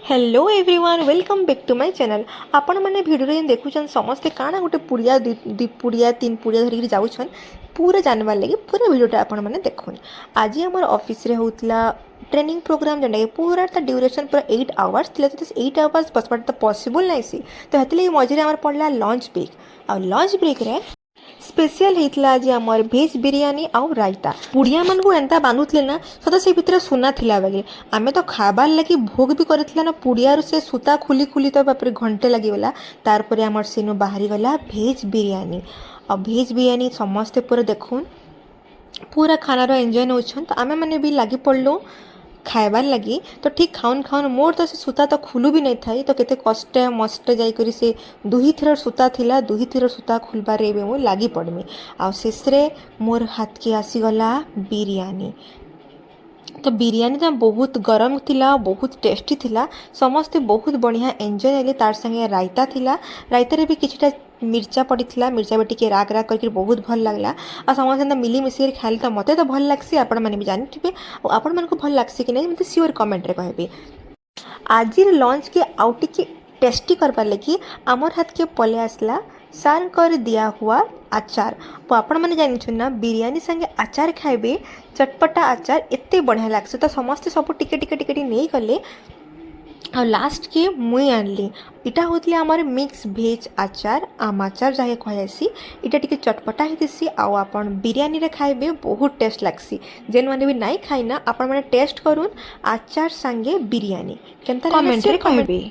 Hello everyone welcome back to my channel. आपण मैंने video देखुन समस्ते काଣା गोटे पुड़िया दुई पुड़िया तीन पुड़िया धरिक जाऊन पूरा जानवार लगे पूरा भिडियोटा आपण मैंने देखुन। आज आम ऑफिस रे होतला ट्रेनिंग प्रोग्राम जेनटा पूरा ड्यूरेशन पूरा 8 आवर्स थिला। 8 आवर्स बसवाटा तो पॉसिबल नहीं सी, तो हेतले मझे आम पड़ला लंच ब्रेक। आ लंच ब्रेक रे स्पेशल होता आज आमर भेज बिरियानी आउ रायता। पुड़िया मान को एंता बांधुले ना सत से भितर सुना थिला बेले आमे तो खाबार लगी भोग भी करथिला ना पुड़िया से सूता खुली खुली तो बापर घंटे लगिगला। तार आमर सेनु बाहरी गला भेज बिरियानी। आ भेज बिरियानी समस्ते पूरा देखुन पूरा खानार एंजॉय नौछन, तो आमे मैंने भी लगी पड़लु खाइबार लगी। तो ठीक खाउन खाउन मोर तो से सूता तो खुलू भी नहीं था, तो केते कष्टे मस्टे जाइकरी से दुही थर सूता थिला, दुही थर सूता खुलबार एबे मु लागी पड़मी। आ शेषरे मोर हाथ के आसीगला बिरियानी। तो बिरियानी तो बहुत गरम थिला, बहुत टेस्टी थिला, समस्ते बहुत बढ़िया एंजॉय कले। तार संगे रायता थिला, रायतारे भी किछिटा मिर्चा पड़ीला, मिर्चा भी टिके राग राग करके बहुत भल लगला। आ समस्त मिली मिसी खाइल तो मते तो भल लगसी, आपण माने भी जानिथिबे। आ आपण मानको भल लगसी कि नहीं मते श्योर कमेंट रे कहबे। आज लंच के आउ टिके टेस्टी करबार लगी आमर हाथ के पले आसला सार कर दिया हुआ आचार। तो आपण मैंने जानी ना बिरियानी संगे आचार खाइबे, चटपटा आचार एते बढ़िया लागसे। तो समस्ते सब टिके टिके टिके नहीं गले और लास्ट के मुई आनली इटा होतले आमर मिक्स भेज आचार, आम आचार जहाँ कहसी। इटा टिके चटपटा होतीसी आउ आपण बिरियानी रे खाइबे बहुत टेस्ट लागसी। जेन माने भी नहीं खाइना आपण माने टेस्ट करूँ आचार संगे बिरियानी केनता कमेंट रे कहबे।